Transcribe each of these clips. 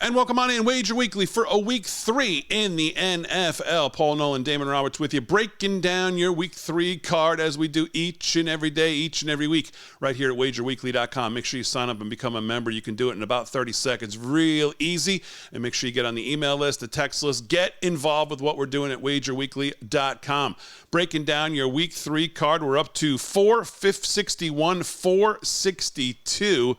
And welcome on in Wager Weekly for a week 3 in the NFL. Paul Nolan, Damon Roberts with you, breaking down your week 3 card as we do each and every day, each and every week, right here at wagerweekly.com. Make sure you sign up and become a member. You can do it in about 30 seconds. Real easy. And make sure you get on the email list, the text list. Get involved with what we're doing at wagerweekly.com. Breaking down your week 3 card. We're up to 461, 462.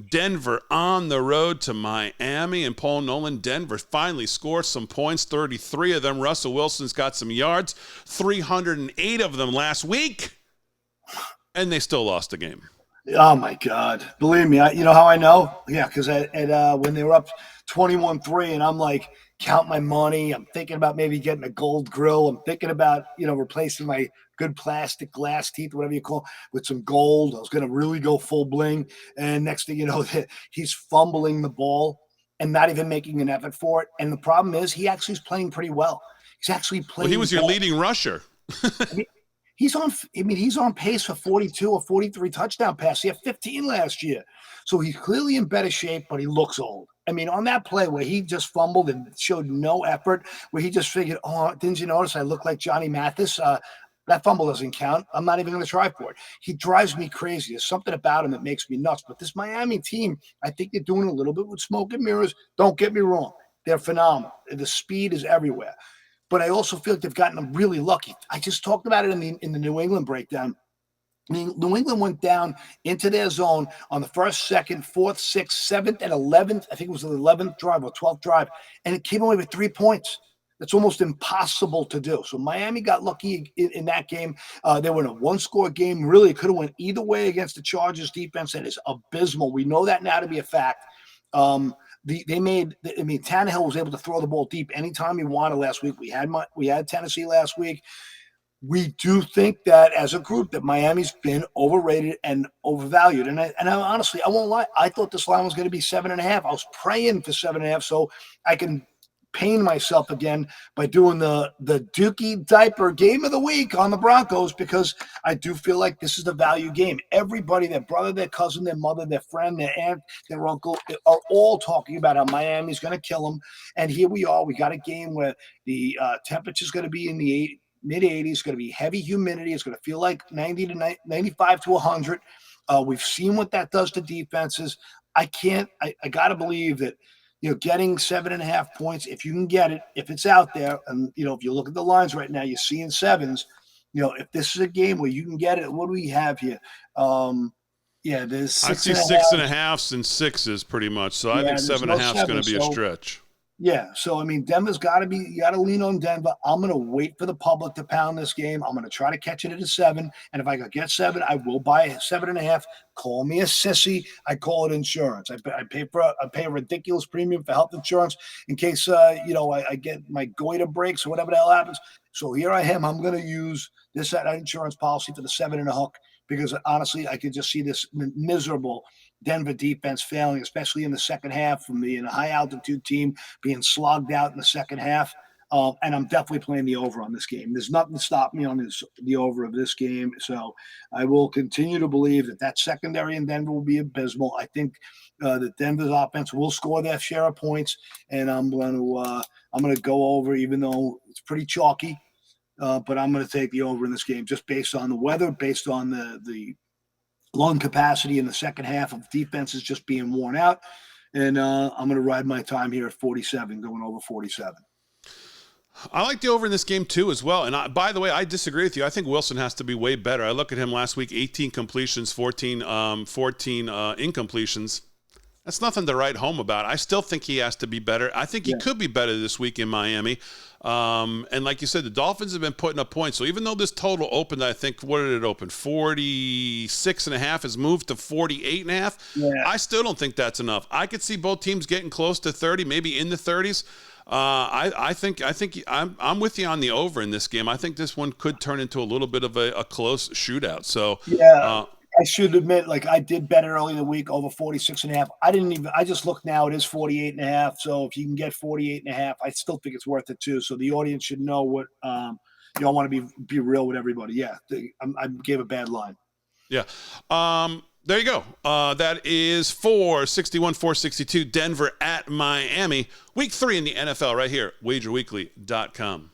Denver on the road to Miami, and Paul Nolan. Denver finally scores some points, 33 of them. Russell Wilson's got some yards, 308 of them last week, and they still lost the game. Oh, my God. Believe me, you know how I know? Yeah, because when they were up 21-3, and I'm like, count my money. I'm thinking about maybe getting a gold grill. I'm thinking about, replacing my good plastic glass teeth, whatever you call, with some gold. I was going to really go full bling. And next thing you know, he's fumbling the ball and not even making an effort for it. And the problem is he actually is playing pretty well. He's actually playing. Well, he was your leading rusher. He's on pace for 42 or 43 touchdown passes. He had 15 last year. So he's clearly in better shape, but he looks old. I mean, on that play where he just fumbled and showed no effort, where he just figured, oh, didn't you notice I look like Johnny Mathis? That fumble doesn't count. I'm not even going to try for it. He drives me crazy. There's something about him that makes me nuts. But this Miami team, I think they're doing a little bit with smoke and mirrors. Don't get me wrong. They're phenomenal. The speed is everywhere. But I also feel like they've gotten really lucky. I just talked about it in the New England breakdown. I mean, New England went down into their zone on the first, second, fourth, sixth, seventh, and 11th. I think it was the 11th drive or 12th drive. And it came away with 3 points. That's almost impossible to do. So Miami got lucky in that game. They were in a one-score game. Really, it could have went either way against the Chargers defense. That is abysmal. We know that now to be a fact. Tannehill was able to throw the ball deep anytime he wanted last week. We had Tennessee last week. We do think that as a group that Miami's been overrated and overvalued. And I honestly, I won't lie. I thought this line was going to be 7.5. I was praying for 7.5 so I can pain myself again by doing the Dookie diaper game of the week on the Broncos, because I do feel like this is the value game. Everybody, their brother, their cousin, their mother, their friend, their aunt, their uncle, are all talking about how Miami's going to kill them. And here we are. We got a game where the temperature's going to be in the mid-80s. It's going to be heavy humidity. It's going to feel like 95 to 100. We've seen what that does to defenses. I got to believe that, getting 7.5 points, if you can get it, if it's out there, and, if you look at the lines right now, you're seeing 7s. If this is a game where you can get it, what do we have here? There's 6. I see 6.5s and 6s pretty much. So I think 7.5 is going to be a stretch. Yeah, so Denver's you got to lean on Denver. I'm going to wait for the public to pound this game. I'm going to try to catch it at a 7, and if I could get 7, I will buy 7.5. Call me a sissy. I call it insurance. I pay a ridiculous premium for health insurance in case I get my goiter breaks or whatever the hell happens. So here I am. I'm going to use this insurance policy for the 7 and a hook, because honestly, I could just see this miserable Denver defense failing, especially in the second half, from being a high-altitude team being slogged out in the second half. And I'm definitely playing the over on this game. There's nothing to stop me on the over of this game. So I will continue to believe that secondary in Denver will be abysmal. I think that Denver's offense will score their share of points, and I'm going to go over, even though it's pretty chalky. But I'm going to take the over in this game just based on the weather, based on the lung capacity in the second half of defenses just being worn out. And I'm going to ride my time here at 47, going over 47. I like the over in this game too as well. And by the way, I disagree with you. I think Wilson has to be way better. I look at him last week, 18 completions, 14 incompletions. That's nothing to write home about. I still think he has to be better. I think he could be better this week in Miami. And like you said, the Dolphins have been putting up points. So even though this total opened, I think, what did it open? 46.5 has moved to 48.5. Yeah. I still don't think that's enough. I could see both teams getting close to 30, maybe in the 30s. I think I'm with you on the over in this game. I think this one could turn into a little bit of a close shootout. So I should admit, I did bet early in the week over 46.5. I just looked now, it is 48.5. So if you can get 48.5, I still think it's worth it too. So the audience should know what, I want to be real with everybody. Yeah. I gave a bad line. Yeah. There you go. That is 462 Denver at Miami. Week 3 in the NFL right here, wagerweekly.com.